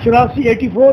84।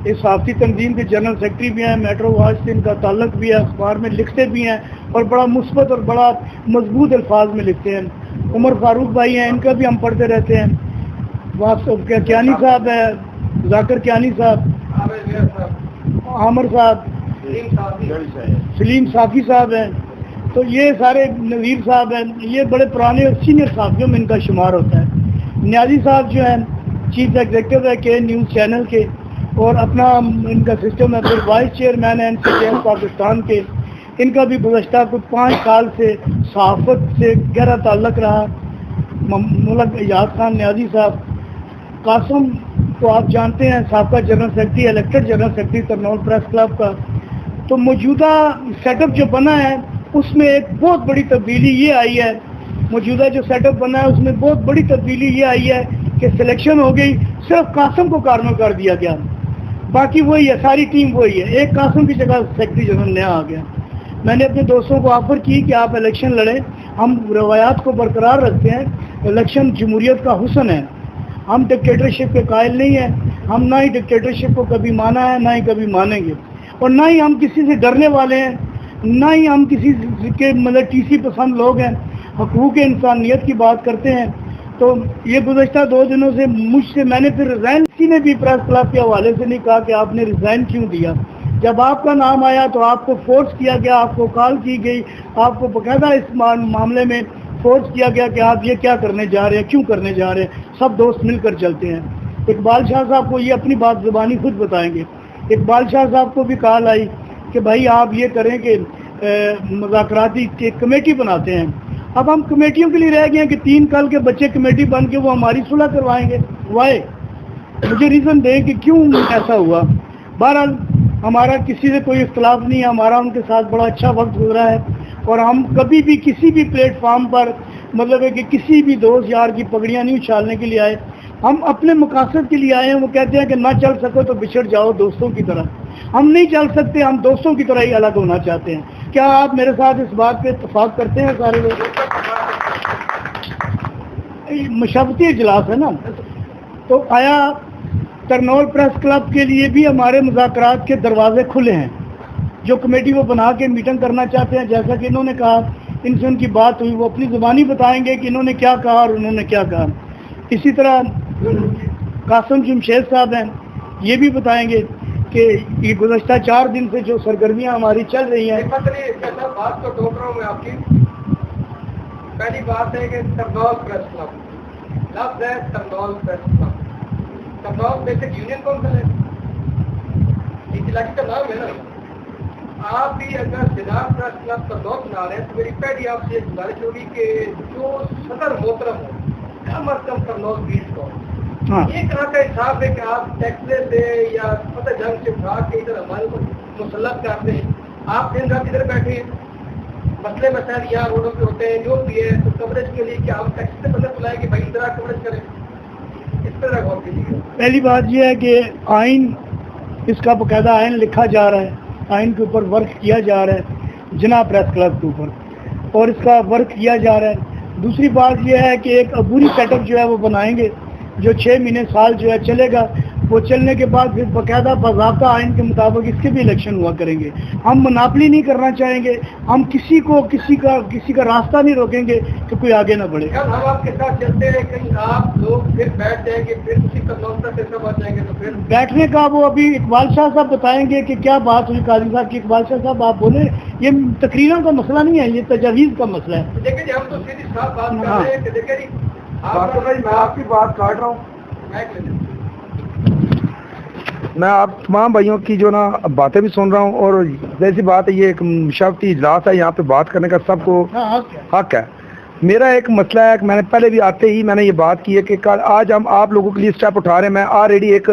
اس صحافتی تنظیم کے general secretary بھی ہیں، میٹرو واچ سے ان کا تعلق بھی ہے، اخبار میں لکھتے بھی ہیں اور بڑا مثبت اور بڑا مضبوط الفاظ میں لکھتے ہیں۔ عمر فاروق بھائی ہیں، ان کا بھی ہم پڑھتے رہتے ہیں۔ کیانی صاحب ہے، ذاکر کیانی صاحب، عامر صاحب، سلیم صافی صاحب ہیں، تو یہ سارے نذیر صاحب ہیں، یہ بڑے پرانے اور سینئر صحافیوں میں ان کا شمار ہوتا ہے۔ نیازی صاحب جو ہیں چیف ایگزیکٹو ہے کے نیوز چینل کے، اور اپنا ان کا سسٹم ہے، پھر وائس چیئرمین ہیں NCTN پاکستان کے۔ ان کا بھی گزشتہ کچھ 5 سال سے صحافت سے گہرا تعلق رہا۔ ملک ایاز خان نیازی صاحب، قاسم کو آپ جانتے ہیں، سابقہ general secretary, elected general secretary Tarnol press club کا۔ تو موجودہ سیٹ اپ جو بنا ہے اس میں ایک بہت بڑی تبدیلی یہ آئی ہے، موجودہ جو سیٹ اپ بنا ہے اس میں بہت بڑی تبدیلی یہ آئی ہے کہ سلیکشن ہو گئی، صرف قاسم کو کارنر کر دیا گیا، باقی وہی ہے، ساری ٹیم وہی ہے، ایک قاسم کی جگہ سیکرٹری جنرل نیا آ گیا۔ میں نے اپنے دوستوں کو آفر کی کہ آپ الیکشن لڑیں، ہم روایات کو برقرار رکھتے ہیں، الیکشن جمہوریت کا حسن ہے، ہم ڈکٹیٹرشپ کے قائل نہیں ہیں، ہم نہ ہی ڈکٹیٹرشپ کو کبھی مانا ہے نہ ہی کبھی مانیں گے، اور نہ ہی ہم کسی سے ڈرنے والے ہیں، نہ ہی ہم کسی کے ٹی سی پسند لوگ ہیں، حقوق انسانیت کی بات کرتے ہیں۔ تو یہ گزشتہ 2 دنوں سے مجھ سے میں نے پھر ریزائن، کسی نے بھی پریس کلب کے حوالے سے نہیں کہا کہ آپ نے ریزائن کیوں دیا۔ جب آپ کا نام آیا تو آپ کو فورس کیا گیا، آپ کو کال کی گئی، آپ کو باقاعدہ اس معاملے میں فورس کیا گیا کہ آپ یہ کیا کرنے جا رہے ہیں، کیوں کرنے جا رہے ہیں، سب دوست مل کر چلتے ہیں۔ اقبال شاہ صاحب کو یہ اپنی بات زبانی خود بتائیں گے، اقبال شاہ صاحب کو بھی کال آئی کہ بھائی آپ یہ کریں کہ مذاکراتی کمیٹی بناتے ہیں۔ اب ہم کمیٹیوں کے لیے رہ گئے ہیں کہ 3 کل کے بچے کمیٹی بن کے وہ ہماری صلح کروائیں گے، وائے مجھے ریزن دیں کہ کیوں ایسا ہوا۔ بہرحال ہمارا کسی سے کوئی اختلاف نہیں ہے، ہمارا ان کے ساتھ بڑا اچھا وقت گزرا ہے، اور ہم کبھی بھی کسی بھی پلیٹ فارم پر مطلب ہے کہ کسی بھی دوست یار کی پگڑیاں نہیں اچھالنے کے لیے آئے، ہم اپنے مقاصد کے لیے آئے ہیں۔ وہ کہتے ہیں کہ نہ چل سکو تو بچھڑ جاؤ دوستوں کی طرح، ہم نہیں چل سکتے، ہم دوستوں کی طرح ہی الگ ہونا چاہتے ہیں۔ کیا آپ میرے ساتھ اس بات پہ اتفاق کرتے ہیں سارے لوگ؟ مشاورتی اجلاس ہے نا، تو آیا ترنول پریس کلب کے لیے بھی ہمارے مذاکرات کے دروازے کھلے ہیں، جو کمیٹی وہ بنا کے میٹنگ کرنا چاہتے ہیں، جیسا کہ انہوں نے کہا، ان سے ان کی بات ہوئی، وہ اپنی زبانی بتائیں گے کہ انہوں نے کیا کہا اور انہوں نے کیا کہا۔ اسی طرح قاسم جمشید صاحب ہیں، یہ بھی بتائیں گے کہ یہ گزشتہ 4 دن سے جو سرگرمیاں ہماری چل رہی ہیں۔ بات کو ٹوک رہا ہوں میں آپ کی۔ پہلی بات ہے کہ ترنول پریس کلب لفظ ہے، Tarnol press club, Tarnol basic union کون سا ہے؟ اس علاقے کا نام ہے نا۔ آپ بھی اگر ضلع پریس کلب ترنول بنا رہے ہیں تو میری پہلی آپ سے گزارش ہوگی کہ جو صدر محترم ہو کم از کم ترنول بیٹ کو یہ طرح کا حساب ہے کہ آپ ٹیکسے سے یا فتح جنگ سے اٹھا کے ادھر ہمارے کو مسلط کرتے ہیں، آپ دن رات ادھر بیٹھے ہیں، مسئلے مسائل یہاں روڈوں پہ ہوتے ہیں، جو بھی ہے تو کوریج کے لیے کیا ہم ٹیکس سے بندے بلائیں کہ بھائی ادھر کوریج کریں، اس طرح غور کیجیے۔ پہلی بات یہ ہے کہ آئین، اس کا باقاعدہ آئین لکھا جا رہا ہے، آئین کے اوپر ورک کیا جا رہا ہے جناب پریس کلب کے اوپر، اور اس کا ورک کیا جا رہا ہے۔ دوسری بات یہ ہے کہ ایک عبوری سیٹ اپ جو ہے وہ بنائیں گے، جو 6 مہینے سال جو ہے چلے گا، وہ چلنے کے بعد پھر باقاعدہ باضابطہ آئین کے مطابق اس کے بھی الیکشن ہوا کریں گے۔ ہم مناپلی نہیں کرنا چاہیں گے، ہم کسی کا راستہ نہیں روکیں گے کہ کوئی آگے نہ بڑھے۔ ہم آپ کے ساتھ چلتے ہیں، کہیں آپ لوگ پھر بیٹھ جائیں گے، پھر اسی ترنول سے سب آ جائیں گے، تو پھر بیٹھنے کا وہ ابھی اقبال شاہ صاحب بتائیں گے کہ کیا بات ہوئی قاضی صاحب کی۔ اقبال شاہ صاحب آپ بولے، یہ تقریروں کا مسئلہ نہیں ہے، یہ تجاویز کا مسئلہ ہے۔ دیکھیں جی، ہم تو سیدھی صاحب بات کر رہے ہیں کہ دیکھیں جی، میں آپ کی بات کاٹ رہا ہوں، میں آپ تمام بھائیوں کی جو نا باتیں بھی سن رہا ہوں، اور جیسی بات ہے یہ ایک مشاورتی اجلاس ہے، یہاں پہ بات کرنے کا سب کو حق ہے۔ میرا ایک مسئلہ ہے کہ میں نے پہلے بھی آتے ہی میں نے یہ بات کی ہے کہ آج ہم آپ لوگوں کے لیے اسٹیپ اٹھا رہے ہیں۔ میں آلریڈی ایک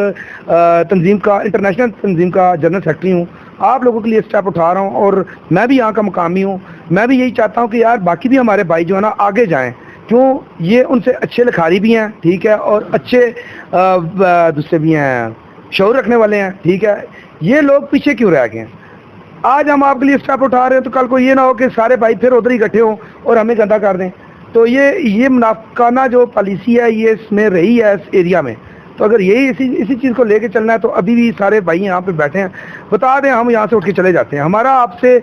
تنظیم کا، انٹرنیشنل تنظیم کا جنرل سیکرٹری ہوں، آپ لوگوں کے لیے اسٹیپ اٹھا رہا ہوں، اور میں بھی یہاں کا مقامی ہوں۔ میں بھی یہی چاہتا ہوں کہ یار باقی بھی ہمارے بھائی جو ہے نا آگے جائیں، کیوں یہ ان سے اچھے لکھاری بھی ہیں، ٹھیک ہے، اور اچھے دوسرے بھی ہیں، شعور رکھنے والے ہیں، ٹھیک ہے، یہ لوگ پیچھے کیوں رہ گئے ہیں؟ آج ہم آپ کے لیے اسٹیپ اٹھا رہے ہیں تو کل کو یہ نہ ہو کہ سارے بھائی پھر ادھر ہی اکٹھے ہوں اور ہمیں گندا کر دیں۔ تو یہ منافقانہ جو پالیسی ہے یہ اس میں رہی ہے اس ایریا میں، تو اگر یہی اسی چیز کو لے کے چلنا ہے تو ابھی بھی سارے بھائی یہاں پہ بیٹھے ہیں، بتا دیں ہم یہاں سے اٹھ کے چلے جاتے ہیں. ہمارا آپ سے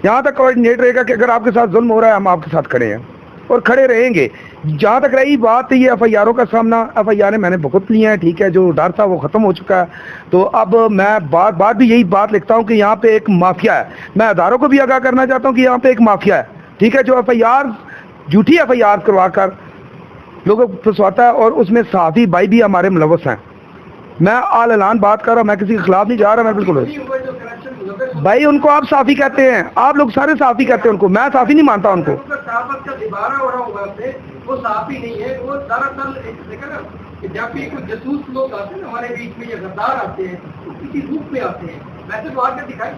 یہاں تک کوآرڈینیٹ رہے گا کہ اگر آپ کے ساتھ ظلم ہو رہا ہے ہم آپ کے ساتھ کھڑے ہیں اور کھڑے رہیں گے. جہاں تک رہی بات یہ ایف آئی آروں کا سامنا، ایف آئی آریں میں نے بہت لی ہیں، ٹھیک ہے، جو ڈر تھا وہ ختم ہو چکا ہے. تو اب میں بات بھی یہی بات لکھتا ہوں کہ یہاں پہ ایک مافیا ہے. میں اداروں کو بھی آگاہ کرنا چاہتا ہوں کہ یہاں پہ ایک مافیا ہے، ٹھیک ہے، جو ایف آئی آر جھوٹی ایف آئی آر کروا کر لوگوں کو پھنسواتا ہے، اور اس میں صحافی بھائی بھی ہمارے ملوث ہیں. میں آل اعلان بات کر رہا ہوں، میں کسی کے خلاف نہیں جا رہا. میں بالکل بھائی ان کو آپ صحافی کہتے ہیں، آپ لوگ سارے صحافی کہتے ہیں ان کو، میں صحافی نہیں مانتا ان کو. وہ صحافی نہیں ہے، وہ دراصل جب بھی کوئی جاسوس لوگ آتے ہیں ہمارے بیچ میں، یا غدار آتے ہیں کسی روپ میں آتے ہیں، ویسے تو آ کے دکھائیں.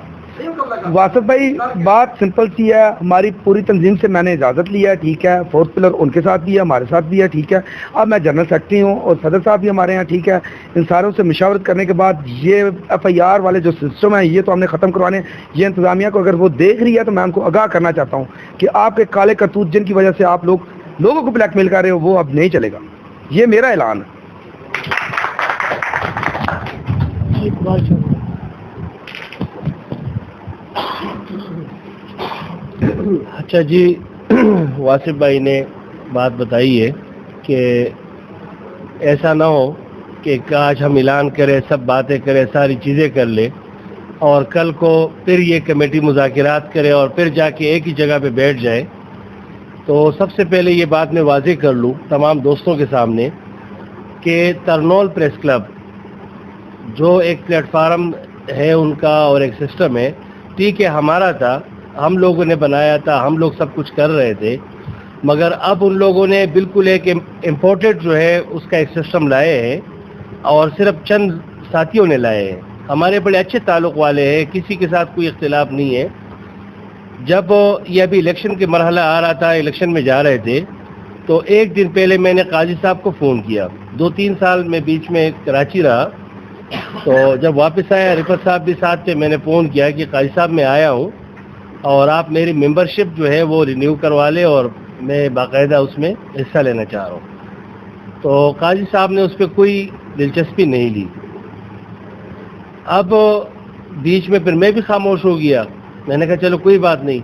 واسف بھائی بات سمپل سی ہے، ہماری پوری تنظیم سے میں نے اجازت لیا ہے، ٹھیک ہے، فورتھ پلر ان کے ساتھ بھی ہے، ہمارے ساتھ بھی ہے، ٹھیک ہے. اب میں جنرل سیکرٹری ہوں اور صدر صاحب بھی ہمارے ہیں، ٹھیک ہے. ان ساروں سے مشاورت کرنے کے بعد یہ ایف آئی آر والے جو سسٹم ہیں یہ تو ہم نے ختم کروانے. یہ انتظامیہ کو اگر وہ دیکھ رہی ہے تو میں ان کو آگاہ کرنا چاہتا ہوں کہ آپ کے کالے کرتوت جن کی وجہ سے آپ لوگوں کو بلیک میل کر رہے ہو وہ اب نہیں چلے گا. یہ میرا اعلان ہے. اچھا جی، واصف بھائی نے بات بتائی ہے کہ ایسا نہ ہو کہ آج ہم اعلان کریں، سب باتیں کریں، ساری چیزیں کر لیں اور کل کو پھر یہ کمیٹی مذاکرات کرے اور پھر جا کے ایک ہی جگہ پہ بیٹھ جائے. تو سب سے پہلے یہ بات میں واضح کر لوں تمام دوستوں کے سامنے کہ ترنول پریس کلب جو ایک پلیٹ فارم ہے ان کا اور ایک سسٹم ہے، ٹھیک ہے، ہمارا تھا، ہم لوگوں نے بنایا تھا، ہم لوگ سب کچھ کر رہے تھے، مگر اب ان لوگوں نے بالکل ایک امپورٹڈ جو ہے اس کا ایک سسٹم لائے ہیں اور صرف چند ساتھیوں نے لائے ہیں. ہمارے بڑے اچھے تعلق والے ہیں، کسی کے ساتھ کوئی اختلاف نہیں ہے. جب یہ ابھی الیکشن کے مرحلہ آ رہا تھا، الیکشن میں جا رہے تھے، تو ایک دن پہلے میں نے قاضی صاحب کو فون کیا. 2-3 سال میں بیچ میں کراچی رہا، تو جب واپس آیا رفت صاحب بھی ساتھ تھے، میں نے فون کیا کہ قاضی صاحب میں آیا ہوں اور آپ میری ممبرشپ جو ہے وہ رینیو کروا لے اور میں باقاعدہ اس میں حصہ لینا چاہ رہا ہوں. تو قاضی صاحب نے اس پہ کوئی دلچسپی نہیں لی. اب بیچ میں پھر میں بھی خاموش ہو گیا. میں نے کہا چلو کوئی بات نہیں.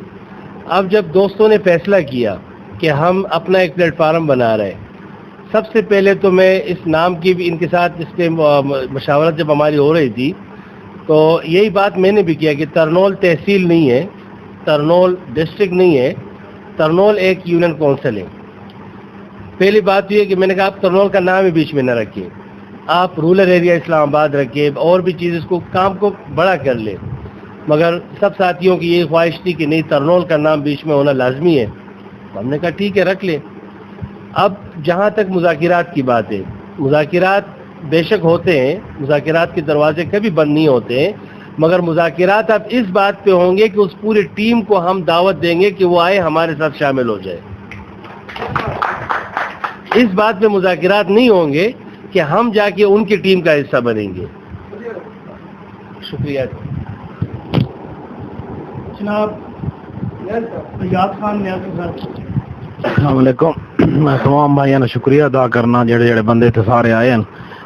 اب جب دوستوں نے فیصلہ کیا کہ ہم اپنا ایک پلیٹ فارم بنا رہے ہیں، سب سے پہلے تو میں اس نام کی بھی ان کے ساتھ اس پہ مشاورت جب ہماری ہو رہی تھی تو یہی بات میں نے بھی کیا کہ ترنول تحصیل نہیں ہے، ترنول ڈسٹرکٹ نہیں ہے، ترنول ایک یونین کونسل ہے. پہلی بات یہ ہے کہ میں نے کہا آپ ترنول کا نام ہی بیچ میں نہ رکھیں، آپ رورل ایریا اسلام آباد رکھیں، اور بھی چیز اس کو کام کو بڑا کر لیں. مگر سب ساتھیوں کی یہ خواہش تھی کہ نہیں، ترنول کا نام بیچ میں ہونا لازمی ہے. ہم نے کہا ٹھیک ہے رکھ لیں. اب جہاں تک مذاکرات کی بات ہے، مذاکرات بے شک ہوتے ہیں، مذاکرات کے دروازے کبھی بند نہیں ہوتے ہیں، مگر مذاکرات اب اس بات پہ ہوں گے کہ اس پوری ٹیم کو ہم دعوت دیں گے کہ وہ آئے ہمارے ساتھ شامل ہو جائے. اس بات پہ مذاکرات نہیں ہوں گے کہ ہم جا کے ان کی ٹیم کا حصہ بنیں گے. شکریہ جناب ایاز خان نیازی صاحب. السلام علیکم. میں تمام بھائیوں نے شکریہ ادا کرنا جڑے بندے تھے سارے آئے ہیں،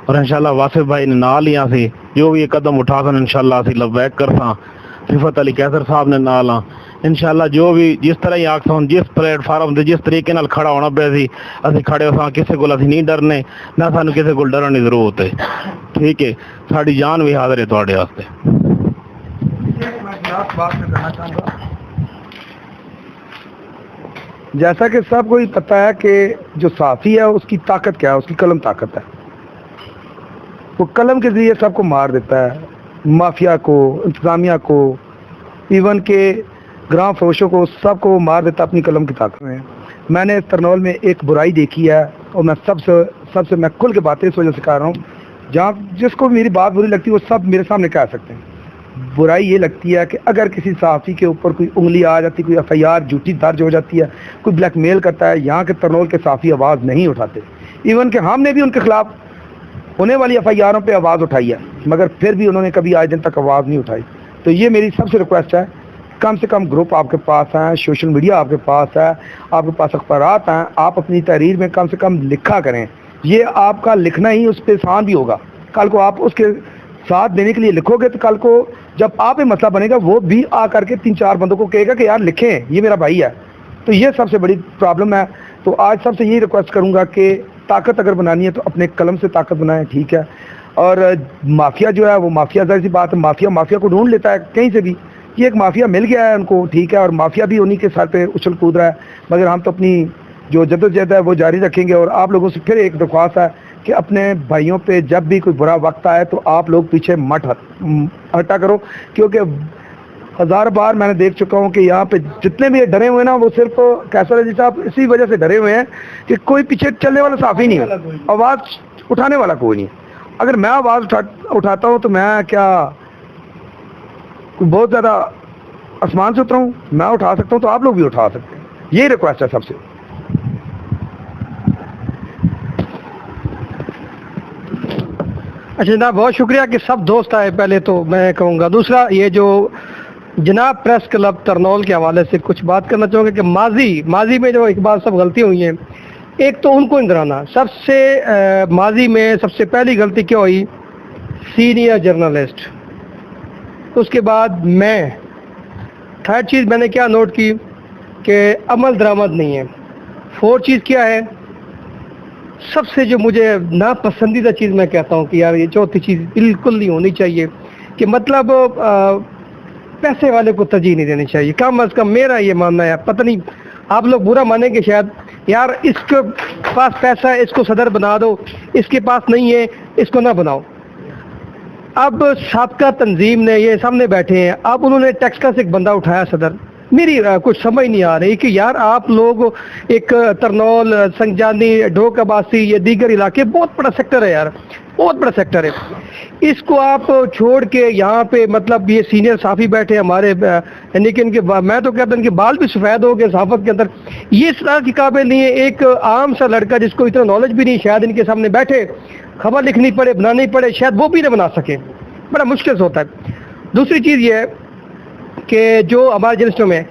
اور انشاءاللہ واصف بھائی نے نال ہی سی جو بھی یہ قدم اٹھا سن انشاءاللہ اسی لبیک کرساں. صفت علی کیسر صاحب نے نال ہاں انشاءاللہ، جو بھی جس طرح ہی آکساں جس پلیٹ فارم تے جس طریقے نال کھڑا ہونا پیا سی اسی کھڑے ہو، کسی کو اسی نہیں ڈرنے، نہ سانو کسی کو ڈرن کی ضرورت ہے. ٹھیک ہے، ساری جان بھی حاضر ہے تواڈے واسطے. جیسا کہ سب کو ہی پتہ ہے کہ جو صحافی ہے اس کی طاقت کیا ہے، اس کی قلم طاقت ہے. وہ قلم کے ذریعے سب کو مار دیتا ہے، مافیا کو، انتظامیہ کو، ایون کہ گراں فروشوں کو، سب کو مار دیتا اپنی قلم کی طاقت میں. میں نے اس ترنول میں ایک برائی دیکھی ہے اور میں سب سے میں کھل کے باتیں اس وجہ سے کر رہا ہوں. جہاں جس کو میری بات بری لگتی ہے وہ سب میرے سامنے کہہ سکتے ہیں. برائی یہ لگتی ہے کہ اگر کسی صحافی کے اوپر کوئی انگلی آ جاتی، کوئی ایف آئی آر جھوٹی درج ہو جاتی ہے، کوئی بلیک میل کرتا ہے، یہاں کے ترنول کے صحافی آواز نہیں اٹھاتے. ایون کہ ہم نے بھی ان کے خلاف ہونے والی ایف آئی آروں پہ آواز اٹھائی ہے، مگر پھر بھی انہوں نے کبھی آج دن تک آواز نہیں اٹھائی. تو یہ میری سب سے ریکویسٹ ہے، کم سے کم گروپ آپ کے پاس ہیں، سوشل میڈیا آپ کے پاس ہے، آپ کے پاس اخبارات ہیں، آپ اپنی تحریر میں کم سے کم لکھا کریں یہ آپ کا لکھنا ہی اس پہ آسان بھی ہوگا. کل کو آپ اس کے ساتھ دینے کے لیے لکھو گے تو کل کو جب آپ یہ مسئلہ بنے گا وہ بھی آ کر کے 3-4 بندوں کو کہے گا کہ یار لکھیں یہ میرا بھائی ہے. تو یہ سب سے بڑی پرابلم ہے. تو آج سب سے یہی ریکویسٹ کروں گا کہ طاقت اگر بنانی ہے تو اپنے قلم سے طاقت بنائیں, ٹھیک ہے. اور مافیا جو ہے وہ مافیا ظاہر سی بات ہے, مافیا کو ڈھونڈ لیتا ہے کہیں سے بھی. یہ ایک مافیا مل گیا ہے ان کو, ٹھیک ہے, اور مافیا بھی انہی کے سر پہ اچھل کود رہا ہے. مگر ہم تو اپنی جو جدوجہد ہے وہ جاری رکھیں گے. اور آپ لوگوں سے پھر ایک درخواست ہے کہ اپنے بھائیوں پہ جب بھی کوئی برا وقت آئے تو آپ لوگ پیچھے مت ہٹا کرو, کیونکہ 1000 بار میں نے دیکھ چکا ہوں کہ یہاں پہ جتنے بھی ڈرے ہوئے ہیں نا وہ صرف کیسر علی صاحب اسی وجہ سے ڈرے ہوئے ہیں کہ کوئی پیچھے چلنے والا صاف ہی نہیں ہے, آواز اٹھانے والا کوئی نہیں. اگر میں آواز اٹھاتا ہوں تو میں کیا بہت زیادہ آسمان سے اترا ہوں؟ میں اٹھا سکتا ہوں تو آپ لوگ بھی اٹھا سکتے ہیں. یہی ریکویسٹ ہے سب سے. اچھا جناب, بہت شکریہ کہ سب دوست آئے پہلے تو میں کہوں گا. دوسرا یہ جو جناب پریس کلب ترنول کے حوالے سے کچھ بات کرنا چاہوں گا کہ ماضی میں جو اقبال سب غلطیاں ہوئی ہیں, ایک تو ان کو اندرانا سب سے ماضی میں سب سے پہلی غلطی کیا ہوئی, سینئر جرنلسٹ. اس کے بعد میں تھرڈ چیز میں نے کیا نوٹ کی کہ عمل درآمد نہیں ہے. فورتھ چیز کیا ہے, سب سے جو مجھے ناپسندیدہ چیز میں کہتا ہوں کہ یار یہ چوتھی چیز بالکل نہیں ہونی چاہیے کہ مطلب پیسے والے کو ترجیح نہیں دینی چاہیے. کم از کم میرا یہ ماننا ہے, پتہ نہیں آپ لوگ برا مانیں گے شاید, یار اس کے پاس پیسہ ہے اس کو صدر بنا دو, اس کے پاس نہیں ہے اس کو نہ بناؤ. اب سابقہ تنظیم نے یہ سامنے بیٹھے ہیں, اب انہوں نے ٹیکس کا سے ایک بندہ اٹھایا صدر. میری کچھ سمجھ نہیں آ رہی کہ یار آپ لوگ ایک ترنول, سنگجانی, ڈھوک عباسی, یہ دیگر علاقے بہت بڑا سیکٹر ہے یار, بہت بڑا سیکٹر ہے. اس کو آپ چھوڑ کے یہاں پہ مطلب یہ سینئر صحافی بیٹھے ہمارے, یعنی کہ ان کے میں تو کہتا ہوں ان کے بال بھی سفید ہو گئے صحافت کے اندر. یہ اس طرح کے قابل نہیں ہے. ایک عام سا لڑکا جس کو اتنا نالج بھی نہیں, شاید ان کے سامنے بیٹھے خبر لکھنی پڑے, بنانی پڑے, شاید وہ بھی نہ بنا سکے, بڑا مشکل سے ہوتا ہے. دوسری چیز یہ ہے کہ جو ہمارے جرنلسٹوں میں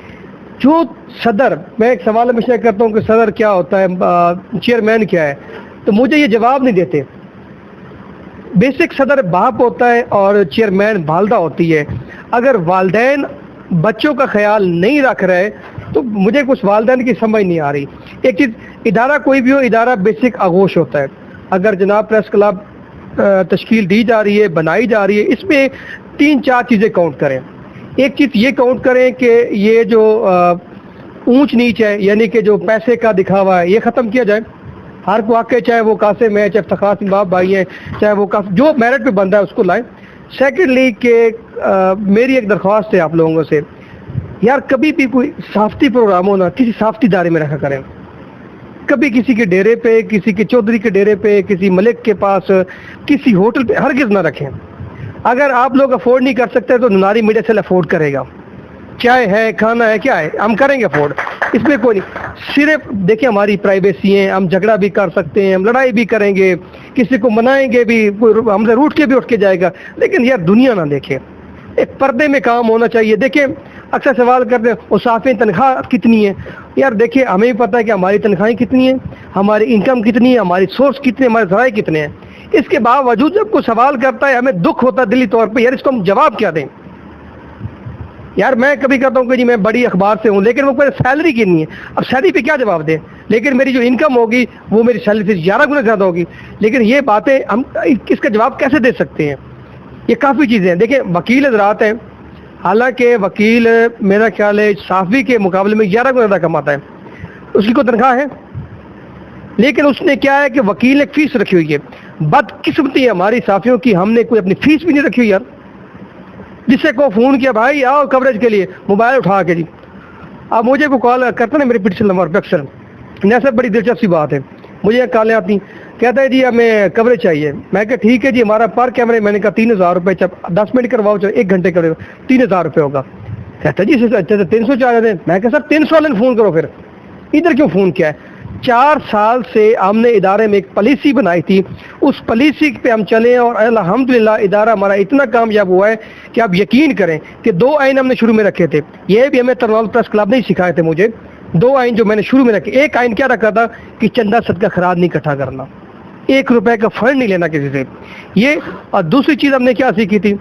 جو صدر, میں ایک سوال ہمیشہ کرتا ہوں کہ صدر کیا ہوتا ہے, چیئرمین کیا ہے, تو مجھے یہ جواب نہیں دیتے. بیسک صدر باپ ہوتا ہے اور چیئرمین والدہ ہوتی ہے. اگر والدین بچوں کا خیال نہیں رکھ رہے تو مجھے کچھ والدین کی سمجھ نہیں آ رہی. ایک چیز, ادارہ کوئی بھی ہو, ادارہ بیسک آغوش ہوتا ہے. اگر جناب پریس کلب تشکیل دی جا رہی ہے, بنائی جا رہی ہے, اس میں 3-4 چیزیں کاؤنٹ کریں. ایک چیز یہ کاؤنٹ کریں کہ یہ جو اونچ نیچ ہے, یعنی کہ جو پیسے کا دکھاوا ہے, یہ ختم کیا جائے. ہر کو آ کے, چاہے وہ قاسم ہے, چاہے افتخار سنگھ باپ بھائی ہیں, چاہے وہ جو میرٹ پہ بندہ ہے اس کو لائیں. سیکنڈلی کہ میری ایک درخواست ہے آپ لوگوں سے, یار کبھی بھی کوئی صحافتی پروگرام ہو نا کسی صحافتی ادارے میں رکھا کریں. کبھی کسی کے ڈیرے پہ, کسی کے چودھری کے ڈیرے پہ, کسی ملک کے پاس, کسی ہوٹل پہ ہرگز نہ رکھیں. اگر آپ لوگ افورڈ نہیں کر سکتے تو ناری میڈیا سیل افورڈ کرے گا. چائے ہے, کھانا ہے, کیا ہے, ہم کریں گے افورڈ, اس میں کوئی نہیں. صرف دیکھیں ہماری پرائیویسی ہے, ہم جھگڑا بھی کر سکتے ہیں, ہم لڑائی بھی کریں گے, کسی کو منائیں گے بھی, کوئی ہم سے روٹ کے بھی اٹھ کے جائے گا, لیکن یار دنیا نہ دیکھے, ایک پردے میں کام ہونا چاہیے. دیکھیں اکثر سوال کرتے ہیں وہ صحافی تنخواہ کتنی ہے. یار دیکھیں ہمیں بھی پتہ ہے کہ ہماری تنخواہیں کتنی ہیں, ہماری انکم کتنی ہے, ہماری سورس کتنے, ہمارے ذرائع کتنے ہیں. اس کے باوجود جب کوئی سوال کرتا ہے ہمیں دکھ ہوتا ہے دلی طور پہ, یار اس کو ہم جواب کیا دیں. یار میں کبھی کہتا ہوں کہ جی میں بڑی اخبار سے ہوں, لیکن وہ کوئی سیلری کتنی ہے, اب سیلری پہ کیا جواب دیں. لیکن میری جو انکم ہوگی وہ میری سیلری سے 11 گنا زیادہ ہوگی. لیکن یہ باتیں ہم اس کا جواب کیسے دے سکتے ہیں. یہ کافی چیزیں ہیں. دیکھیں وکیل حضرات ہیں, حالانکہ وکیل میرا خیال ہے صحافی کے مقابلے میں 11 گنا زیادہ کماتا ہے, اس کی کوئی تنخواہ ہے, لیکن اس نے کیا ہے کہ وکیل نے فیس رکھی ہوئی ہے. بدقسمتی ہے ہماری صحافیوں کی, ہم نے کوئی اپنی فیس بھی نہیں رکھی ہوئی. یار جس سے کو فون کیا بھائی آؤ کوریج کے لیے, موبائل اٹھا کے جی, اب مجھے کو کال کرتا نا میرے پٹیشن نمبر پہ اکثر, ایسا بڑی دلچسپ سی بات ہے, مجھے کالیں آتی, کہتا ہے جی ہمیں کوریج چاہیے. میں کہا ٹھیک ہے جی, ہمارا پر کیمرے میں نے کہا 3000 روپے, 10 منٹ کرواؤ, 1 گھنٹے کرے 3000 روپے ہوگا. کہتا ہے جی 300 چارج ہے. میں کہا سر 300 والے نے فون کرو, پھر ادھر کیوں فون کیا ہے. 4 سال سے ہم نے ادارے میں ایک پالیسی بنائی تھی, اس پالیسی پہ ہم چلے اور الحمدللہ ادارہ ہمارا اتنا کامیاب ہوا ہے کہ آپ یقین کریں کہ 2 آئین ہم نے شروع میں رکھے تھے. یہ بھی ہمیں ترنول پریس کلب نہیں سکھائے تھے مجھے. 2 آئین جو میں نے شروع میں رکھے, ایک آئین کیا رکھا تھا کہ چندہ صدقہ خیرات نہیں اکٹھا کرنا, 1 روپے کا فنڈ نہیں لینا کسی سے یہ. اور دوسری چیز ہم نے کیا سیکھی تھی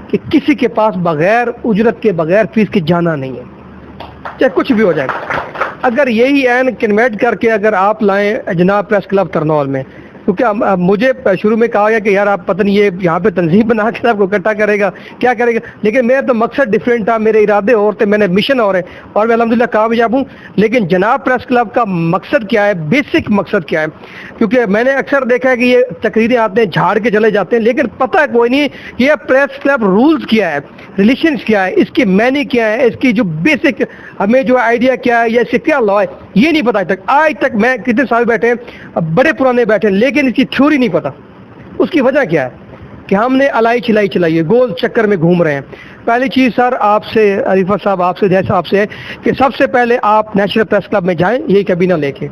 کہ کسی کے پاس بغیر اجرت کے بغیر فیس کے جانا نہیں ہے, چاہے کچھ بھی ہو جائے. اگر یہی عین کنویٹ کر کے اگر آپ لائیں جناب پریس کلب ترنول میں, کیونکہ مجھے شروع میں کہا گیا کہ یار آپ پتہ نہیں یہ یہاں پہ تنظیم بنا کے آپ کو اکٹھا کرے گا کیا کرے گا, لیکن میرا تو مقصد ڈفرینٹ تھا, میرے ارادے اور تھے, میں نے مشن اور ہے, اور میں الحمدللہ کامیاب ہوں. لیکن جناب پریس کلب کا مقصد کیا ہے, بیسک مقصد کیا ہے, کیونکہ میں نے اکثر دیکھا ہے کہ یہ تقریریں آتے ہیں جھاڑ کے چلے جاتے ہیں, لیکن پتہ ہے کوئی نہیں یہ پریس کلب رولز کیا ہے, ریلیشنز کیا ہے, اس کی معنی کیا ہے, اس کی جو بیسک ہمیں جو آئیڈیا کیا ہے یا اس سے کیا لا ہے, یہ نہیں پتا آج تک. میں کتنے سال بیٹھے ہیں, بڑے پرانے بیٹھے ہیں, لیکن اس کی تھیوری نہیں پتا. اس کی وجہ کیا ہے کہ ہم نے الائی چلائی چلائی ہے, گول چکر میں گھوم رہے ہیں. پہلی چیز سر آپ سے, عریفہ صاحب آپ سے, جیسا آپ سے ہے کہ سب سے پہلے آپ نیشنل پریس کلب میں جائیں, یہی کبھی نہ لے کے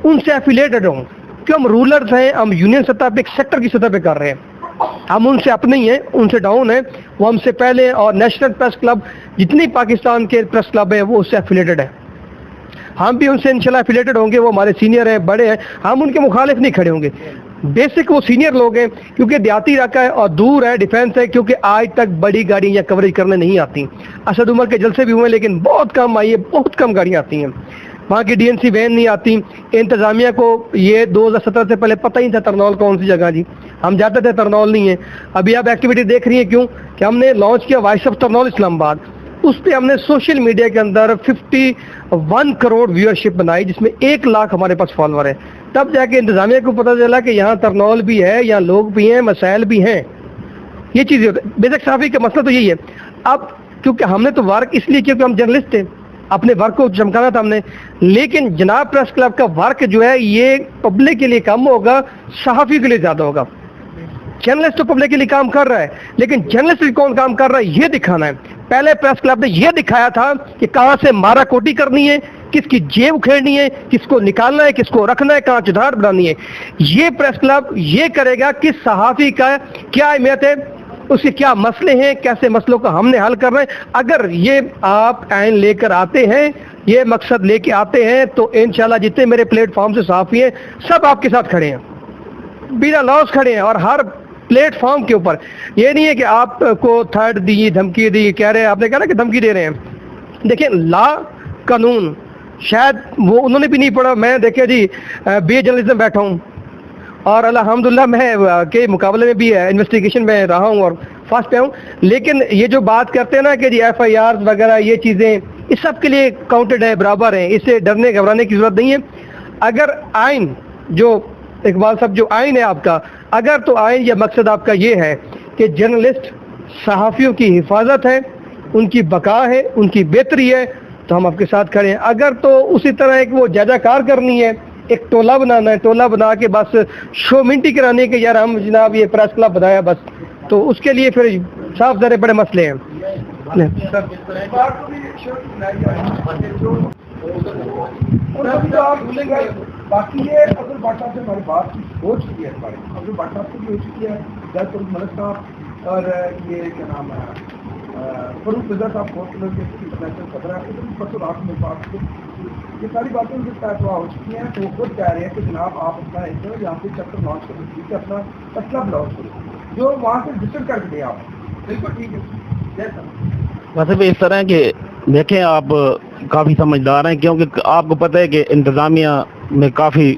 ان سے ایفیلیٹڈ ہوں, کہ ہم رولرز ہیں, ہم یونین سطح پہ ایک سیکٹر کی سطح پہ کر رہے ہیں, ہم ان سے اپنے ہی ہیں, ان سے ڈاؤن ہیں, وہ ہم سے پہلے. اور نیشنل پریس کلب جتنی پاکستان کے پریس کلب ہیں وہ اس سے ایفیلیٹڈ ہے, ہم بھی ان سے انشاءاللہ ایفیلیٹڈ ہوں گے. وہ ہمارے سینئر ہیں, بڑے ہیں, ہم ان کے مخالف نہیں کھڑے ہوں گے. بیسک وہ سینئر لوگ ہیں, کیونکہ دیہاتی علاقہ ہے اور دور ہے, ڈیفینس ہے, کیونکہ آج تک بڑی گاڑیاں یا کوریج کرنے نہیں آتی. اسد عمر کے جلسے بھی ہوئے لیکن بہت کم آئی ہے, بہت کم گاڑیاں آتی ہیں. وہاں کی DNC وین نہیں آتی. انتظامیہ کو یہ 2017 سے پہلے پتہ ہی تھا ترنول کون سی جگہ جی, ہم جاتے تھے ترنول نہیں ہے. ابھی آپ ایکٹیویٹی دیکھ رہی ہیں, کیوں کہ ہم نے لانچ کیا وائس آف ترنول اسلام آباد. اس پہ ہم نے سوشل میڈیا کے اندر 51 کروڑ ویورشپ بنائی, جس میں 1 لاکھ ہمارے پاس فالوور ہے. تب جا کے انتظامیہ کو پتہ چلا کہ یہاں ترنول بھی ہے, یہاں لوگ بھی ہیں, مسائل بھی ہیں. یہ چیز بیسک صحافی کا مسئلہ تو یہی ہے. اب کیونکہ ہم نے تو ورک اس لیے کیونکہ ہم جرنلسٹ تھے, اپنے ورک کو چمکانا تھا ہم نے. لیکن جناب پریس کلب کا ورک جو ہے یہ پبلک کے لیے کم ہوگا, صحافی کے لیے زیادہ ہوگا. جرنلسٹ تو پبلک کے لیے کام کر رہا ہے, لیکن جرنلسٹ کون کام کر رہا ہے یہ دکھانا ہے. پہلے پریس کلب نے یہ دکھایا تھا کہ کہاں سے مارا کوٹی کرنی ہے, کس کی جیب اکھیڑنی ہے, کس کو نکالنا ہے, کس کو رکھنا ہے, کہاں چدھاڑ بنانی ہے. یہ پریس کلب یہ کرے گا کہ صحافی کا کیا اہمیت ہے, اس کے کیا مسئلے ہیں, کیسے مسئلوں کا ہم نے حل کر رہے ہیں. اگر یہ آپ عین لے کر آتے ہیں, یہ مقصد لے کے آتے ہیں, تو انشاءاللہ جتنے میرے پلیٹ فارم سے صحافی ہیں سب آپ کے ساتھ کھڑے ہیں, بنا لاس کھڑے ہیں. اور ہر پلیٹ فارم کے اوپر یہ نہیں ہے کہ آپ کو تھرڈ دی, دھمکی دی, کہہ رہے ہیں, آپ نے کہا نا کہ دھمکی دے رہے ہیں. دیکھیں لا قانون شاید وہ انہوں نے بھی نہیں پڑھا. میں دیکھیں جی BA جرنلزم بیٹھا ہوں, اور الحمدللہ میں کے مقابلے میں بھی انویسٹیگیشن میں رہا ہوں اور فاسٹ پہ ہوں. لیکن یہ جو بات کرتے ہیں نا کہ جی FIRs وغیرہ یہ چیزیں, اس سب کے لیے کاؤنٹڈ ہے, برابر ہیں, اس سے ڈرنے گھبرانے کی ضرورت نہیں ہے. اگر آئین جو اقبال صاحب جو آئین ہے آپ کا, اگر تو آئین یا مقصد آپ کا یہ ہے کہ جرنلسٹ صحافیوں کی حفاظت ہے, ان کی بقا ہے, ان کی بہتری ہے, تو ہم آپ کے ساتھ کھڑے ہیں. اگر تو اسی طرح ایک وہ جائزہ کار کرنی ہے, ایک ٹولہ بنانا ہے, ٹولہ بنا کے بس شو منٹی کرانے کے یار ہم جناب یہ پریس کلب بنایا بس, تو اس کے لیے پھر صاف ذرے بڑے مسئلے ہیں. باقی یہ عبد البٹ صاحب سے ہماری بات ہو چکی ہے, عبد البٹ صاحب سے بھی ہو چکی ہے, جج ملک صاحب اور یہ کیا نام ہے فروخ رضا صاحب کونسلر کے نیشنل صدر ہیں, پرسوں رات میں بات یہ ساری باتیں ان سے طے ہو چکی ہیں. تو وہ خود کہہ رہے ہیں کہ جناب آپ اپنا ایک یہاں پہ چیپٹر لانچ کریں, ٹھیک ہے, اپنا مسئلہ لانچ کریں جو وہاں سے رجسٹر کر کے دیں آپ. بالکل ٹھیک ہے, جیسا ویسے اس طرح کہ دیکھیں آپ کافی سمجھدار ہیں, کیونکہ آپ کو پتہ ہے کہ انتظامیہ میں کافی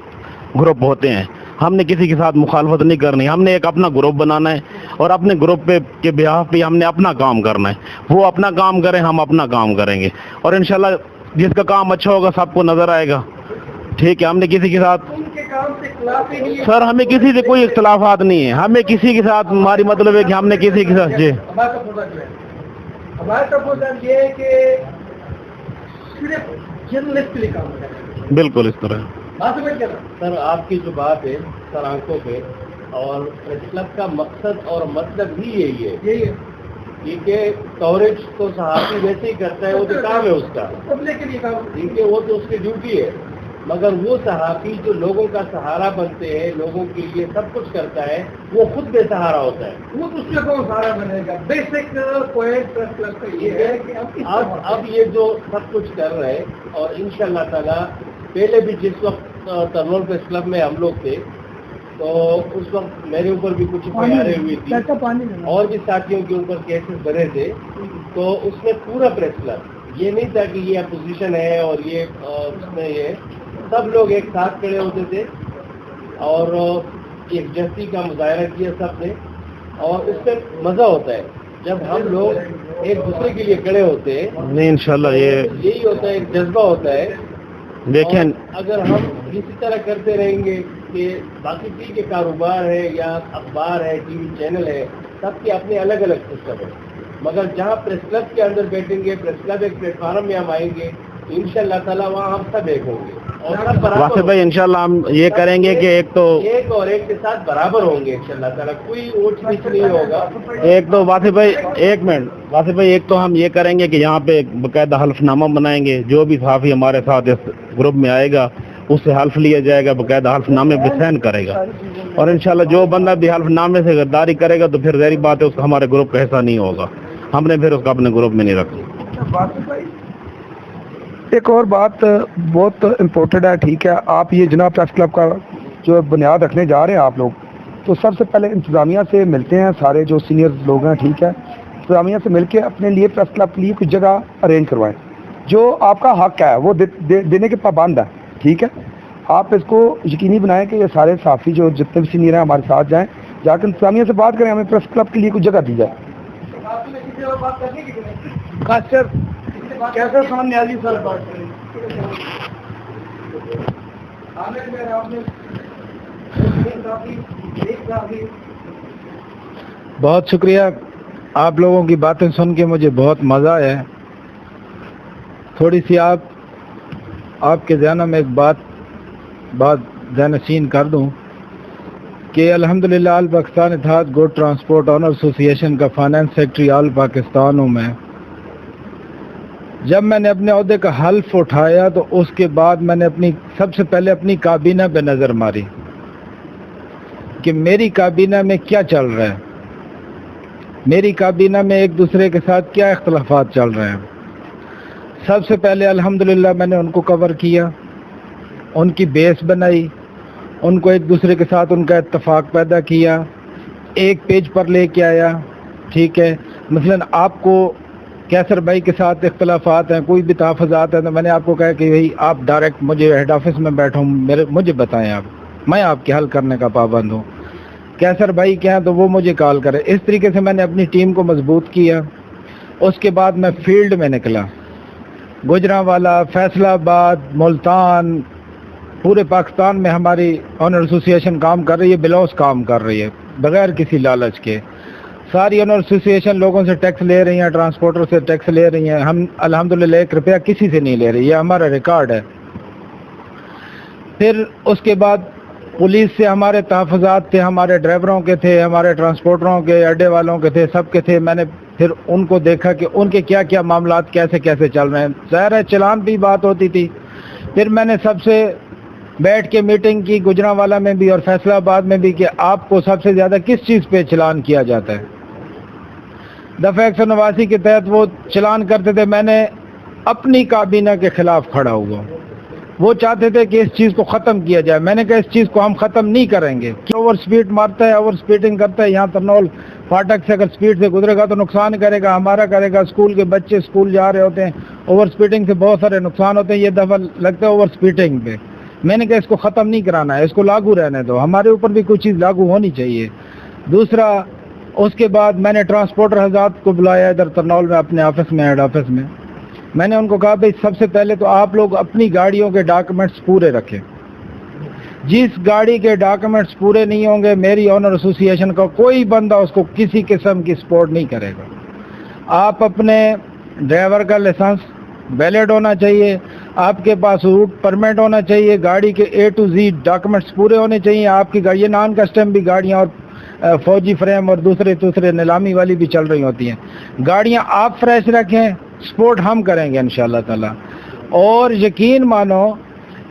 گروپ ہوتے ہیں. ہم نے کسی کے ساتھ مخالفت نہیں کرنی, ہم نے ایک اپنا گروپ بنانا ہے, اور اپنے گروپ کے بہاف پہ ہم نے اپنا کام کرنا ہے. وہ اپنا کام کریں, ہم اپنا کام کریں گے, اور انشاءاللہ جس کا کام اچھا ہوگا سب کو نظر آئے گا. ٹھیک ہے, ہم نے کسی کے ساتھ سر ہمیں کسی سے کوئی اختلافات نہیں ہے, ہمیں کسی کے ساتھ ہماری مطلب ہے کہ ہم نے کسی کے ساتھ ہمارا پرپوزل یہ ہے کہ صرف جرنلسٹ کے لیے کام کریں. بالکل اس طرح سر آپ کی جو بات ہے سر آنکھوں پہ, اور پریس کلب کا مقصد اور مطلب بھی یہی ہے, کیونکہ کوریج تو صحافی ویسے ہی کرتا ہے, وہ تو کام ہے اس کا, کیونکہ وہ تو اس کی ڈیوٹی ہے. مگر وہ صحافی جو لوگوں کا سہارا بنتے ہیں, لوگوں کے لیے سب کچھ کرتا ہے, وہ خود بے سہارا ہوتا ہے. وہ تو اس سے کون سہارا بنے گا. بیسک پوائنٹ پریس کلب کا یہ ہے کہ اب یہ جو سب کچھ کر رہے ہیں, اور انشاءاللہ تعالی پہلے بھی جس وقت ترنول پریس کلب میں ہم لوگ تھے تو اس وقت میرے اوپر بھی کچھ FIR ہوئی تھی اور بھی ساتھیوں کے اوپر کیسز بنے تھے. تو اس میں پورا پریس کلب، یہ نہیں تھا کہ یہ اپوزیشن ہے اور یہ اس میں یہ سب لوگ ایک ساتھ کھڑے ہوتے تھے اور ایک جسٹی کا مظاہرہ کیا سب نے. اور اس میں مزہ ہوتا ہے جب ہم لوگ ایک دوسرے کے لیے کھڑے ہوتے ہیں. نہیں انشاءاللہ یہی ہوتا ہے، ایک جذبہ ہوتا ہے. دیکھیں اگر ہم اسی طرح کرتے رہیں گے کہ باقی ٹی کے کاروبار ہے یا اخبار ہے، ٹی وی چینل ہے، سب کے اپنے الگ الگ سسٹم ہے، مگر جہاں پریس کلب کے اندر بیٹھیں گے، پریس کلب ایک پلیٹ فارم میں ہم آئیں گے، انشاءاللہ تعالیٰ وہاں ہم سب ایک ہوں گے اور سب برابر. واسف بھائی انشاءاللہ ہم یہ کریں گے کہ ایک اور ایک کے ساتھ برابر ہوں گے انشاءاللہ تعالیٰ، کوئی اونچ نیچ نہیں ہوگا. ایک تو واسف بھائی ایک منٹ، واسف بھائی ایک تو ہم یہ کریں گے کہ یہاں پہ باقاعدہ حلف نامہ بنائیں گے، جو بھی صحافی ہمارے ساتھ اس گروپ میں آئے گا اس سے حلف لیا جائے گا، باقاعدہ حلف نامے پہ سائن کرے گا. اور انشاءاللہ جو بندہ بھی حلف نامے سے غداری کرے گا تو پھر ظاہری بات ہے اس کا ہمارے گروپ کا حصہ نہیں ہوگا، ہم نے پھر اس کا اپنے گروپ میں نہیں رکھا. ایک اور بات بہت امپورٹنٹ ہے، ٹھیک ہے، آپ یہ جناب پریس کلب کا جو بنیاد رکھنے جا رہے ہیں آپ لوگ، تو سب سے پہلے انتظامیہ سے ملتے ہیں، سارے جو سینئر لوگ ہیں، ٹھیک ہے، انتظامیہ سے مل کے اپنے لیے پریس کلب کے لیے کچھ جگہ ارینج کروائیں. جو آپ کا حق ہے وہ دینے کے پابند ہے، ٹھیک ہے. آپ اس کو یقینی بنائیں کہ یہ سارے صحافی جو جتنے بھی سینئر ہیں ہمارے ساتھ جائیں، جا کے انتظامیہ سے بات کریں، ہمیں پریس کلب کے لیے کچھ جگہ دی جائے. کیسے سمجھ نیازی سر بات کریں؟ بہت شکریہ، آپ لوگوں کی باتیں سن کے مجھے بہت مزہ آیا. تھوڑی سی آپ کے ذہنوں میں ایک بات ذہنشین کر دوں کہ الحمدللہ آل پاکستان اتحاد گوڈ ٹرانسپورٹ آنر ایسوسی ایشن کا فائنانس سیکرٹری آل پاکستان ہوں میں. جب میں نے اپنے عہدے کا حلف اٹھایا تو اس کے بعد میں نے سب سے پہلے اپنی کابینہ پہ نظر ماری کہ میری کابینہ میں کیا چل رہا ہے، میری کابینہ میں ایک دوسرے کے ساتھ کیا اختلافات چل رہے ہیں. سب سے پہلے الحمدللہ میں نے ان کو کور کیا، ان کی بیس بنائی، ان کو ایک دوسرے کے ساتھ ان کا اتفاق پیدا کیا، ایک پیج پر لے کے آیا. ٹھیک ہے، مثلا آپ کو کیسر بھائی کے ساتھ اختلافات ہیں، کوئی بھی تحفظات ہیں، تو میں نے آپ کو کہا کہ بھائی آپ ڈائریکٹ مجھے ہیڈ آفس میں بیٹھوں، مجھے بتائیں، میں آپ کے حل کرنے کا پابند ہوں. کیسر بھائی کیا ہیں تو وہ مجھے کال کرے. اس طریقے سے میں نے اپنی ٹیم کو مضبوط کیا. اس کے بعد میں فیلڈ میں نکلا، گوجرانوالا، فیصلہ آباد، ملتان، پورے پاکستان میں ہماری آنر ایسوسی ایشن کام کر رہی ہے، بلوس کام کر رہی ہے بغیر کسی لالچ کے. ساری آنر ایسوسی ایشن لوگوں سے ٹیکس لے رہی ہیں، ٹرانسپورٹر سے ٹیکس لے رہی ہیں. ہم الحمدللہ 1 روپیہ کسی سے نہیں لے رہی، یہ ہمارا ریکارڈ ہے. پھر اس کے بعد پولیس سے ہمارے تحفظات تھے، ہمارے ڈرائیوروں کے تھے، ہمارے ٹرانسپورٹروں کے، اڈے والوں کے تھے، سب کے تھے. میں نے پھر ان کو دیکھا کہ ان کے کیا کیا معاملات کیسے کیسے چل رہے ہیں. ظاہر ہے چلان بھی بات ہوتی تھی. پھر میں نے سب سے بیٹھ کے میٹنگ کی، گوجرانوالا میں بھی اور فیصلہ آباد میں بھی، کہ آپ کو سب سے زیادہ کس چیز پہ چلان کیا جاتا ہے. دفعہ 189 کے تحت وہ چلان کرتے تھے، میں نے اپنی کابینہ کے خلاف کھڑا ہوا. وہ چاہتے تھے کہ اس چیز کو ختم کیا جائے. میں نے کہا اس چیز کو ہم ختم نہیں کریں گے. کہ اوور سپیڈ مارتا ہے، اوور سپیڈنگ کرتا ہے. یہاں ترنول فاٹک سے اگر سپیڈ سے گزرے گا تو نقصان کرے گا، ہمارا کرے گا. اسکول کے بچے اسکول جا رہے ہوتے ہیں، اوور سپیڈنگ سے بہت سارے نقصان ہوتے ہیں. یہ دفعہ لگتا ہے اوور سپیڈنگ پہ. میں نے کہا اس کو ختم نہیں کرانا ہے، اس کو لاگو رہنے دو، ہمارے اوپر بھی کوئی چیز لاگو ہونی چاہیے. دوسرا، اس کے بعد میں نے ٹرانسپورٹر حضرات کو بلایا ادھر ترنول میں اپنے آفس میں، ہیڈ آفس میں. میں نے ان کو کہا بھائی سب سے پہلے تو آپ لوگ اپنی گاڑیوں کے ڈاکومنٹس پورے رکھیں. جس گاڑی کے ڈاکومنٹس پورے نہیں ہوں گے، میری آنر ایسوسی ایشن کا کوئی بندہ اس کو کسی قسم کی سپورٹ نہیں کرے گا. آپ اپنے ڈرائیور کا لائسنس ویلڈ ہونا چاہیے، آپ کے پاس روٹ پرمٹ ہونا چاہیے، گاڑی کے A to Z ڈاکومنٹس پورے ہونے چاہیے. آپ کی گاڑی نان کسٹم بھی گاڑیاں اور فوجی فریم اور دوسرے نیلامی والی بھی چل رہی ہوتی ہیں. گاڑیاں آپ فریش رکھیں، سپورٹ ہم کریں گے انشاءاللہ تعالی. اور یقین مانو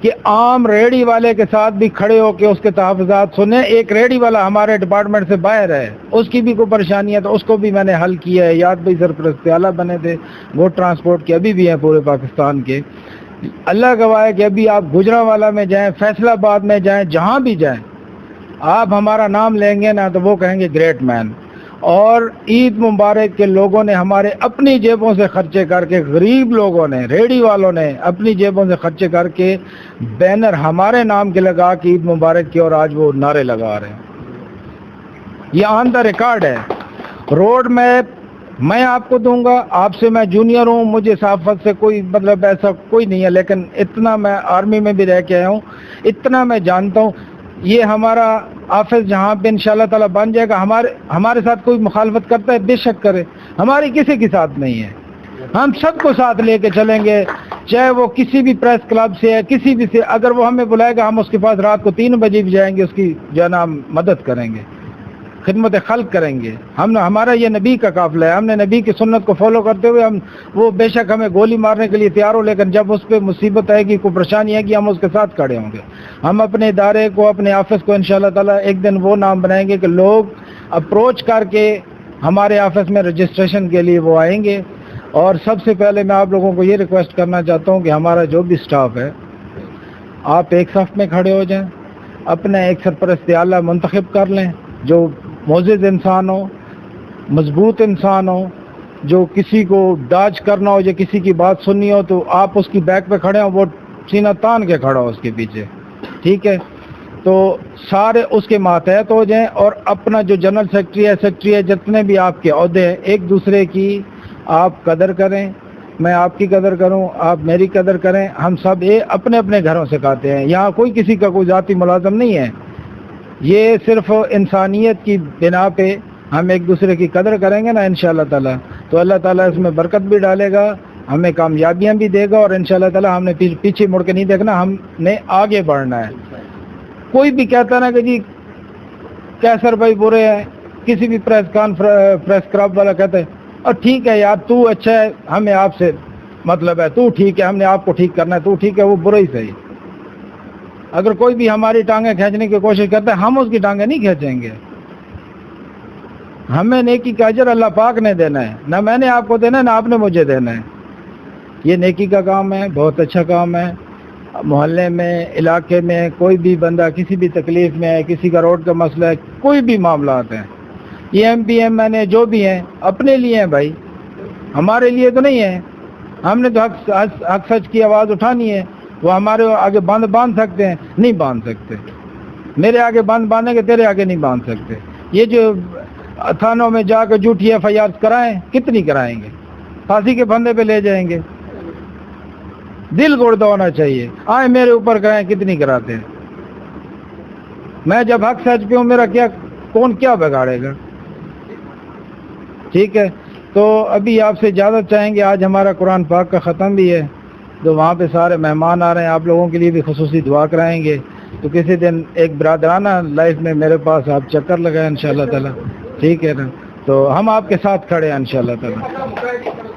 کہ عام ریڑی والے کے ساتھ بھی کھڑے ہو کے اس کے تحفظات سنیں. ایک ریڑی والا ہمارے ڈپارٹمنٹ سے باہر ہے، اس کی بھی کوئی پریشانی ہے تو اس کو بھی میں نے حل کیا ہے. یاد بھائی سرپرست اعلیٰ بنے تھے گوڈ ٹرانسپورٹ کے، ابھی بھی ہیں پورے پاکستان کے. اللہ گواہ ہے کہ ابھی آپ گوجرانوالا میں جائیں، فیصلہ آباد میں جائیں، جہاں بھی جائیں، آپ ہمارا نام لیں گے نا تو وہ کہیں گے گریٹ مین. اور عید مبارک کے لوگوں نے ہمارے اپنی جیبوں سے خرچے کر کے، غریب لوگوں نے، ریڑھی والوں نے اپنی جیبوں سے خرچے کر کے بینر ہمارے نام کے لگا کے عید مبارک کی، اور آج وہ نعرے لگا رہے ہیں. یہ آن دا ریکارڈ ہے. روڈ میپ میں آپ کو دوں گا، آپ سے میں جونیئر ہوں، مجھے صحافت سے کوئی مطلب ایسا کوئی نہیں ہے، لیکن اتنا میں آرمی میں بھی رہ کے آیا ہوں، اتنا میں جانتا ہوں. یہ ہمارا آفس جہاں پہ انشاءاللہ تعالیٰ بن جائے گا، ہمارے ساتھ کوئی مخالفت کرتا ہے بے شک کرے، ہماری کسی کے ساتھ نہیں ہے. ہم سب کو ساتھ لے کے چلیں گے، چاہے وہ کسی بھی پریس کلب سے ہے، کسی بھی سے. اگر وہ ہمیں بلائے گا ہم اس کے پاس رات کو 3 بجے بھی جائیں گے، اس کی جو ہے نا ہم مدد کریں گے، خدمت خلق کریں گے. ہمارا یہ نبی کا قافلہ ہے، ہم نے نبی کی سنت کو فالو کرتے ہوئے وہ بے شک ہمیں گولی مارنے کے لیے تیار ہو، لیکن جب اس پہ مصیبت آئے گی، کوئی پریشانی آئے گی، ہم اس کے ساتھ کھڑے ہوں گے. ہم اپنے ادارے کو، اپنے آفس کو انشاءاللہ تعالیٰ ایک دن وہ نام بنائیں گے کہ لوگ اپروچ کر کے ہمارے آفس میں رجسٹریشن کے لیے وہ آئیں گے. اور سب سے پہلے میں آپ لوگوں کو یہ ریکویسٹ کرنا چاہتا ہوں کہ ہمارا جو بھی سٹاف ہے، آپ ایک صف میں کھڑے ہو جائیں، اپنے ایک سرپرست اعلیٰ منتخب کر لیں جو معزز انسان ہو، مضبوط انسان ہو، جو کسی کو ڈاج کرنا ہو یا کسی کی بات سننی ہو تو آپ اس کی بیک پہ کھڑے ہوں، وہ سینہ تان کے کھڑا ہو اس کے پیچھے. ٹھیک ہے، تو سارے اس کے ماتحت ہو جائیں. اور اپنا جو جنرل سیکرٹری ہے، جتنے بھی آپ کے عہدے ہیں، ایک دوسرے کی آپ قدر کریں. میں آپ کی قدر کروں، آپ میری قدر کریں. ہم سب اپنے اپنے گھروں سے کھاتے ہیں، یہاں کوئی کسی کا کوئی ذاتی ملازم نہیں ہے. یہ صرف انسانیت کی بنا پہ ہم ایک دوسرے کی قدر کریں گے نا انشاءاللہ تعالیٰ، تو اللہ تعالیٰ اس میں برکت بھی ڈالے گا، ہمیں کامیابیاں بھی دے گا. اور انشاءاللہ تعالیٰ ہم نے پیچھے مڑ کے نہیں دیکھنا، ہم نے آگے بڑھنا ہے. کوئی بھی کہتا نا کہ جی کیسر بھائی برے ہیں، کسی بھی پریس کلب والا کہتا ہے اور ٹھیک ہے یار تو اچھا ہے، ہمیں آپ سے مطلب ہے، تو ٹھیک ہے، ہم نے آپ کو ٹھیک کرنا ہے، تو ٹھیک ہے، وہ برا ہی صحیح. اگر کوئی بھی ہماری ٹانگیں کھینچنے کی کوشش کرتا ہے، ہم اس کی ٹانگیں نہیں کھینچیں گے. ہمیں نیکی کا اجر اللہ پاک نے دینا ہے، نہ میں نے آپ کو دینا ہے، نہ آپ نے مجھے دینا ہے. یہ نیکی کا کام ہے، بہت اچھا کام ہے. محلے میں، علاقے میں کوئی بھی بندہ کسی بھی تکلیف میں ہے، کسی کا روڈ کا مسئلہ ہے، کوئی بھی معاملات ہیں، یہ ایم پی ایم این اے جو بھی ہیں اپنے لیے ہیں بھائی، ہمارے لیے تو نہیں ہے. ہم نے تو حق سچ کی آواز اٹھانی ہے. وہ ہمارے آگے باندھ سکتے ہیں؟ نہیں باندھ سکتے. میرے آگے باندھیں گے، تیرے آگے نہیں باندھ سکتے. یہ جو تھانوں میں جا کے جھوٹی ایف آئی آر کرائیں، کتنی کرائیں گے؟ پھانسی کے پھندے پہ لے جائیں گے. دل گردہ ہونا چاہیے. آئے میرے اوپر کرائیں، کتنی کراتے ہیں؟ میں جب حق سچ پہ ہوں، میرا کون کیا بگاڑے گا؟ ٹھیک ہے، تو ابھی آپ سے اجازت چاہیں گے. آج ہمارا قرآن پاک کا ختم بھی ہے، تو وہاں پہ سارے مہمان آ رہے ہیں، آپ لوگوں کے لیے بھی خصوصی دعا کرائیں گے. تو کسی دن ایک برادرانہ لائف میں میرے پاس آپ چکر لگائیں انشاءاللہ تعالیٰ. ٹھیک ہے نا، تو ہم آپ کے ساتھ کھڑے ہیں انشاءاللہ تعالیٰ.